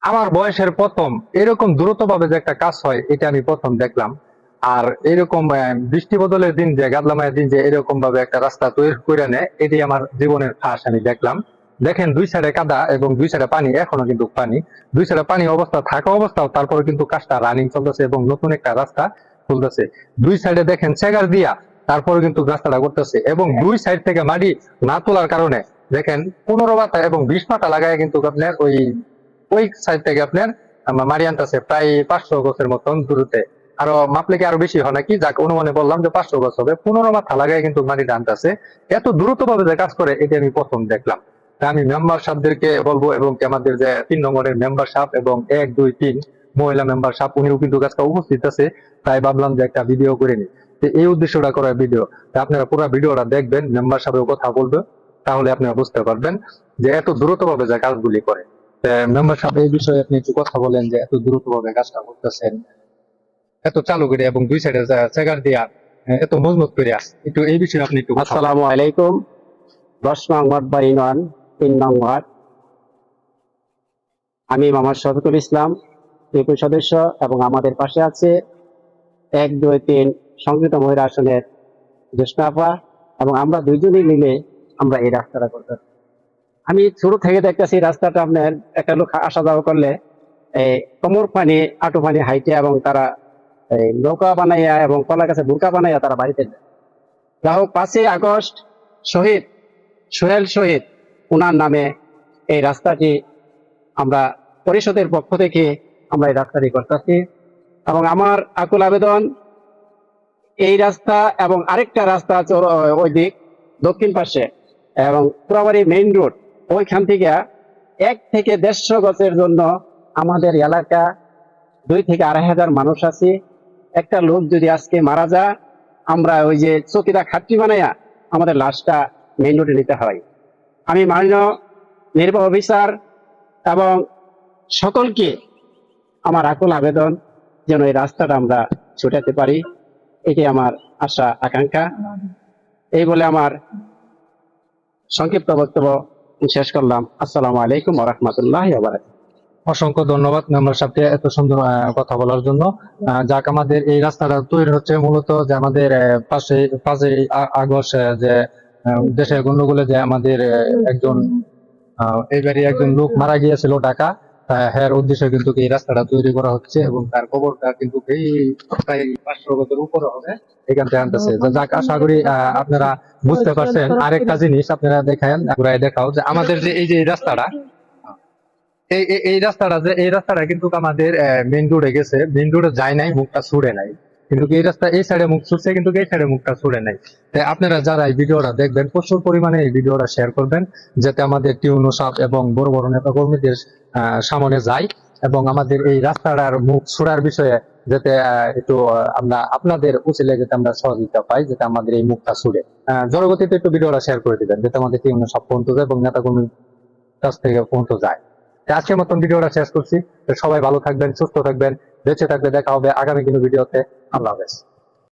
আমার বয়সের প্রথম এরকম দ্রুত ভাবে যে একটা কাজ হয় এটা আমি প্রথম দেখলাম। আর এরকম বৃষ্টি বদলের দিন যে গাদলা মায়ের দিন যে এরকম ভাবে একটা রাস্তা তৈরি করে নেয় এটি আমার জীবনের ফার্স্ট আমি দেখলাম। দেখেন দুই সাইডে কাদা এবং দুই সাইডে পানি, এখনো কিন্তু পানি, দুই সাইডে পানি অবস্থা থাকা অবস্থাও তারপরে কিন্তু কাজটা রানিং চলতেছে এবং নতুন একটা রাস্তা খুলতেছে। দুই সাইডে দেখেন চেগার দিয়া তারপরে কিন্তু রাস্তাটা করতেছে এবং দুই সাইড থেকে মাটি না তোলার কারণে দেখেন 15 মাথা এবং 20 মাথা লাগায় কিন্তু আপনার ওই সাইড থেকে আপনার মারি আনতেছে প্রায় 500 গছের মতন দূরতে। আরো মাপলে কি আরো বেশি হয় নাকি, যাক অনুমানে বললাম যে 500 গছ হবে। 15 মাথা লাগায় কিন্তু মাটিটা আনতেছে। এত দ্রুত ভাবে যে কাজ করে এটা আমি প্রথম দেখলাম। তা আমি মেম্বার সাহেবদেরকে বলবো এবং কি আমাদের যে 3 নম্বরের মেম্বার সাহেব এবং 1 2 3 মহিলা মেম্বার সাহেব উনিও কিন্তু কাজটা উপস্থিত আছে, তাই ভাবলাম যে একটা ভিডিও করে নি। এই উদ্দেশ্যটা করার ভিডিও। আপনারা পুরো ভিডিওটা দেখবেন, মেম্বার সাহেবের কথা বলবে, তাহলে আপনারা বুঝতে পারবেন যে এত দ্রুত ভাবে যে কাজগুলি করে। মেম্বার সাহেব এই বিষয়ে আপনি একটু কথা বলেন যে এত দ্রুত ভাবে কাজটা করতেছেন, এত চালু করে এবং দুই সাইডে চেগার দিয়া এত মজবুত করে একটু এই বিষয়ে আপনি একটু কথা বলেন। আসসালামু আলাইকুম। 10 নং ওয়ার্ড বা ইউনিয়ন 3 নং ওয়ার্ড। আমি মোহাম্মদ শফিকুল ইসলাম, ইউপি সদস্য, এবং আমাদের পাশে আছে 1 2 3 সংযুক্ত মহিলা আসনের জ্যেষ্ঠা আপা, এবং আমরা দুইজনই মিলে আমরা এই রাস্তাটা করতে। আমি শুরু থেকে দেখতেছি রাস্তাটা আপনার একটা লোক আসা যাওয়া করলে এই কোমর পানি আঁটু পানি হাইটে, এবং তারা এই নৌকা বানাইয়া এবং কলা গাছে বুরকা বানাইয়া তারা বাড়িতে যায়। যা হোক, 5ই আগস্ট শহীদ সোহেল শহীদ ওনার নামে এই রাস্তাটি আমরা পরিষদের পক্ষ থেকে আমরা এই রাস্তাটি করতেছি। এবং আমার আকুল আবেদন, এই রাস্তা এবং আরেকটা রাস্তা আছে ওই দিক দক্ষিণ পাশে, এবং পুরাবাড়ি মেইন রোড, ওইখান থেকে 1 থেকে 150 গছের জন্য আমাদের এলাকা 2 থেকে 2,500 মানুষ আছে। একটা লোক যদি আজকে মারা যায়, আমরা ওই যে চকিদা খাটটি বানাইয়া আমাদের লাশটা মেইন রোডে নিতে হয়। আমি মাননীয় নির্বাহী অফিসার এবং সকলকে আমার আকুল আবেদন, যেন এই রাস্তাটা আমরা ছুটাতে পারি, এটি আমার আশা আকাঙ্ক্ষা। এই বলে আমার সংক্ষিপ্ত বক্তব্য শেষ করলাম। আসসালামু আলাইকুম ওয়া রাহমাতুল্লাহি ওয়া বারাকাতুহু। অসংখ্য ধন্যবাদ মেম্বার সাহেবকে এত সুন্দর কথা বলার জন্য। যাক, আমাদের এই রাস্তাটা তৈরি হচ্ছে মূলত যে আমাদের পাশে 5ই আগস্ট যে দেশের গন্ডগোলে যে আমাদের একজন এইবারই একজন লোক মারা গিয়েছিল ঢাকা, হ্যার উদ্দেশ্যে কিন্তু এই রাস্তাটা তৈরি করা হচ্ছে এবং তার কবরটা কিন্তু এই প্রায় 500 বছর উপরে হবে এখান থেকে আনতেছে। যাক, আশা করি আপনারা বুঝতে পারছেন। আরেকটা জিনিস আপনারা দেখেন, ঘুরাই দেখাও যে আমাদের যে এই যে এই রাস্তাটা, এই রাস্তাটা কিন্তু আমাদের মেইন রোডে গেছে, মেইন রোডে যায় নাই, মুখটা ছুড়ে নাই, কিন্তু এই রাস্তা এই সাইডে মুখ ছুটছে কিন্তু এই সাইডে মুখটা ছুড়ে নাই। তাই আপনারা যারা এই ভিডিওটা দেখবেন প্রচুর পরিমাণে এই ভিডিওটা শেয়ার করবেন, যাতে আমাদের টিউনো সাপ এবং বড় বড় নেতা কর্মীদের সামনে যায় এবং আমাদের এই রাস্তাটার মুখ ছোড়ার বিষয়ে যাতে একটু আমরা আপনাদের উচিলে যাতে আমরা সহযোগিতা পাই, যাতে আমাদের এই মুখটা ছুড়ে জনগতিতে একটু ভিডিওটা শেয়ার করে দিবেন, যাতে আমাদের টিউনো সাপ পর্যন্ত যায় এবং নেতা কর্মীর কাছ থেকে পর্যন্ত যায়। আজকের মতন ভিডিওটা শেষ করছি। তো সবাই ভালো থাকবেন, সুস্থ থাকবেন, বেঁচে থাকলে দেখা হবে আগামী কোনো ভিডিওতে। আল্লাহ হাফেজ।